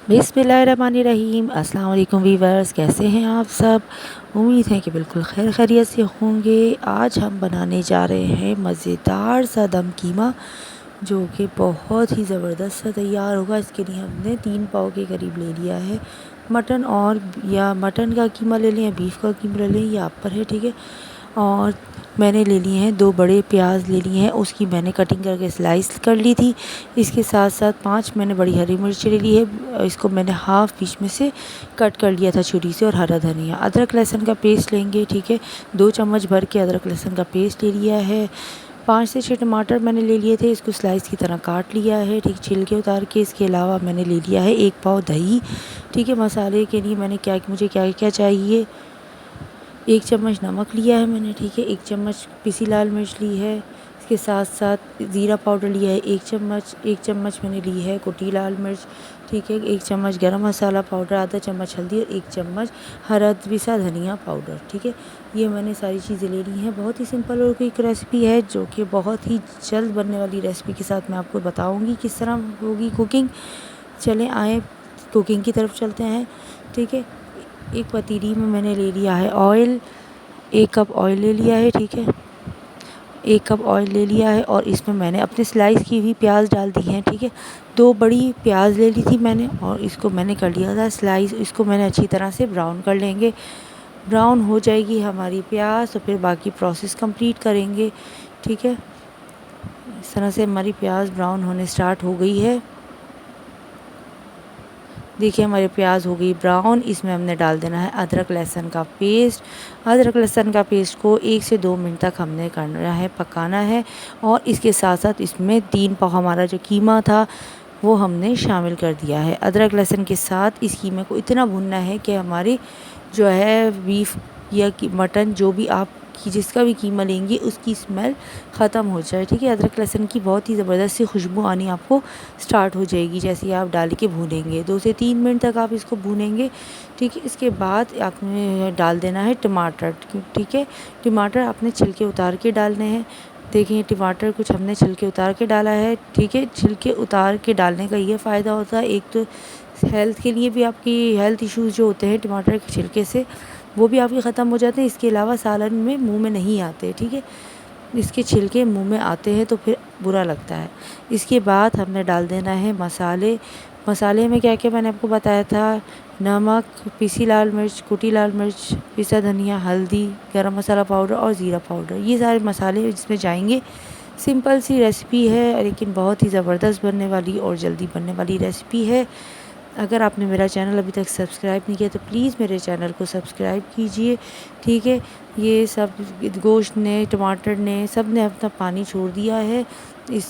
बिस्मिल्लाहिर्रहमानिर्रहीम। अस्सलाम वालेकुम वीवर्स, कैसे हैं आप सब? उम्मीद है कि बिल्कुल खैर खैरियत से होंगे। आज हम बनाने जा रहे हैं मज़ेदार सा दम कीमा, जो कि बहुत ही ज़बरदस्त सा तैयार होगा। इसके लिए हमने 3 पाव के करीब ले लिया है मटन, और या मटन का कीमा ले लें या बीफ का कीमा ले लें, ये आप पर है, ठीक है। और मैंने ले लिए हैं 2 बड़े प्याज ले लिए हैं, उसकी मैंने कटिंग करके स्लाइस कर ली थी। इसके साथ साथ 5 मैंने बड़ी हरी मिर्च ले ली है, इसको मैंने हाफ़ बीच में से कट कर लिया था छुरी से। और हरा धनिया, अदरक लहसुन का पेस्ट लेंगे, ठीक है। 2 चम्मच भर के अदरक लहसुन का पेस्ट ले लिया है। 5 से 6 टमाटर मैंने ले लिए थे, इसको स्लाइस की तरह काट लिया है, ठीक, छिलके उतार के। इसके अलावा मैंने ले लिया है 1 पाव दही, ठीक है। मसाले के लिए मुझे क्या क्या चाहिए, 1 चम्मच नमक लिया है मैंने, ठीक है। 1 चम्मच पिसी लाल मिर्च ली है। इसके साथ साथ ज़ीरा पाउडर लिया है 1 चम्मच। 1 चम्मच मैंने ली है कुटी लाल मिर्च, ठीक है। 1 चम्मच गरम मसाला पाउडर, आधा चम्मच हल्दी और 1 चम्मच हरा पिसा धनिया पाउडर, ठीक है। ये मैंने सारी चीज़ें ले ली हैं। बहुत ही सिंपल और क्विक रेसिपी है, जो कि बहुत ही जल्द बनने वाली रेसिपी के साथ मैं आपको बताऊँगी किस तरह होगी कुकिंग। चलें आए कुकिंग की तरफ चलते हैं, ठीक है। एक पतीली में मैंने ले लिया है ऑयल, 1 कप ऑयल ले लिया है, ठीक है। 1 कप ऑयल ले लिया है और इसमें मैंने अपने स्लाइस की हुई प्याज डाल दी हैं, ठीक है। 2 बड़ी प्याज ले ली थी मैंने और इसको मैंने कर लिया था स्लाइस। इसको मैंने अच्छी तरह से ब्राउन कर लेंगे। ब्राउन हो जाएगी हमारी प्याज तो फिर बाकी प्रोसेस कंप्लीट करेंगे, ठीक है। इस तरह से हमारी प्याज ब्राउन होने स्टार्ट हो गई है। देखिए हमारी प्याज हो गई ब्राउन। इसमें हमने डाल देना है अदरक लहसुन का पेस्ट। अदरक लहसुन का पेस्ट को 1 से 2 मिनट तक हमने करना है, पकाना है। और इसके साथ साथ इसमें 3 पाव हमारा जो कीमा था वो हमने शामिल कर दिया है। अदरक लहसुन के साथ इस कीमे को इतना भुनना है कि हमारी जो है बीफ या मटन, जो भी आप जिसका भी कीमा लेंगी, उसकी स्मेल ख़त्म हो जाए, ठीक है। अदरक लहसुन की बहुत ही ज़बरदस्त सी खुशबू आनी आपको स्टार्ट हो जाएगी जैसे ही आप डाल के भूनेंगे। 2 से 3 मिनट तक आप इसको भूनेंगे, ठीक है। इसके बाद आपने डाल देना है टमाटर, ठीक है। टमाटर आपने छिलके उतार के डालने हैं। देखिए टमाटर कुछ हमने छिलके उतार के डाला है, ठीक है। छिलके उतार के डालने का ये फ़ायदा होता है, एक तो हेल्थ के लिए भी, आपकी हेल्थ इश्यूज़ जो होते हैं टमाटर के छिलके से वो भी आपके ख़त्म हो जाते हैं। इसके अलावा सालन में मुंह में नहीं आते, ठीक है। इसके छिलके मुंह में आते हैं तो फिर बुरा लगता है। इसके बाद हमने डाल देना है मसाले। मसाले में क्या क्या मैंने आपको बताया था, नमक, पिसी लाल मिर्च, कुटी लाल मिर्च, पिसा धनिया, हल्दी, गरम मसाला पाउडर और ज़ीरा पाउडर, ये सारे मसाले इसमें जाएंगे। सिंपल सी रेसिपी है लेकिन बहुत ही ज़बरदस्त बनने वाली और जल्दी बनने वाली रेसिपी है। अगर आपने मेरा चैनल अभी तक सब्सक्राइब नहीं किया तो प्लीज़ मेरे चैनल को सब्सक्राइब कीजिए, ठीक है। ये सब गोश्त ने, टमाटर ने, सब ने अपना पानी छोड़ दिया है।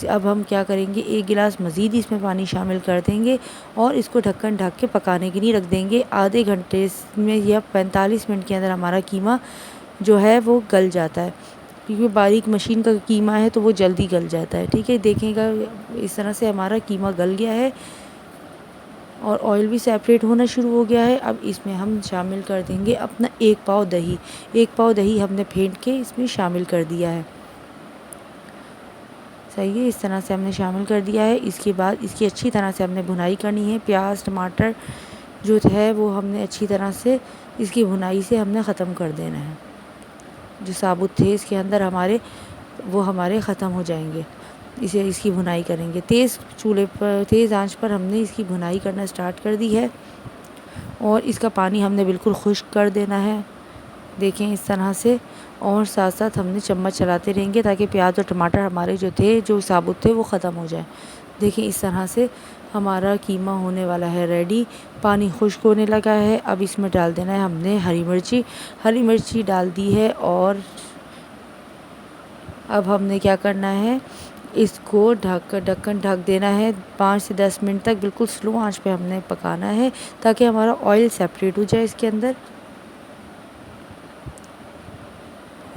अब हम क्या करेंगे, 1 गिलास मज़ीद इसमें पानी शामिल कर देंगे और इसको ढक्कन ढक के पकाने के लिए रख देंगे। आधे घंटे में या 45 मिनट के अंदर हमारा कीमा जो है वो गल जाता है, क्योंकि बारीक मशीन का कीमा है तो वो जल्दी गल जाता है, ठीक है। देखिएगा इस तरह से हमारा कीमा गल गया है और ऑयल भी सेपरेट होना शुरू हो गया है। अब इसमें हम शामिल कर देंगे अपना 1 पाव दही। 1 पाव दही हमने फेंट के इसमें शामिल कर दिया है, सही है। इस तरह से हमने शामिल कर दिया है। इसके बाद इसकी अच्छी तरह से हमने भुनाई करनी है। प्याज टमाटर जो है वो हमने अच्छी तरह से इसकी भुनाई से हमने ख़त्म कर देना है। जो साबुत थे इसके अंदर हमारे, वो हमारे ख़त्म हो जाएंगे। इसकी भुनाई करेंगे तेज़ चूल्हे पर, तेज़ आंच पर हमने इसकी भुनाई करना स्टार्ट कर दी है। और इसका पानी हमने बिल्कुल खुश्क कर देना है, देखें इस तरह से। और साथ साथ हमने चम्मच चलाते रहेंगे ताकि प्याज और टमाटर हमारे जो थे, जो साबुत थे, वो ख़त्म हो जाए। देखें इस तरह से हमारा कीमा होने वाला है रेडी। पानी खुश्क होने लगा है। अब इसमें डाल देना है हमने हरी मिर्ची डाल दी है। और अब हमने क्या करना है, इसको ढक्कन ढक देना है 5 से 10 मिनट तक। बिल्कुल स्लो आंच पे हमने पकाना है ताकि हमारा ऑयल सेपरेट हो जाए इसके अंदर।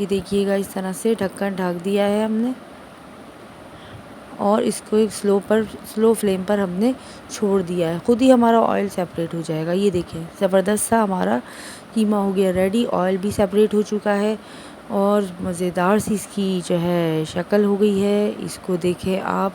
ये देखिएगा इस तरह से ढक्कन ढक दिया है हमने और इसको एक स्लो फ्लेम पर हमने छोड़ दिया है। खुद ही हमारा ऑयल सेपरेट हो जाएगा। ये देखें ज़बरदस्त सा हमारा कीमा हो गया रेडी। ऑयल भी सेपरेट हो चुका है और मज़ेदार सी इसकी जो है शक्ल हो गई है। इसको देखें आप,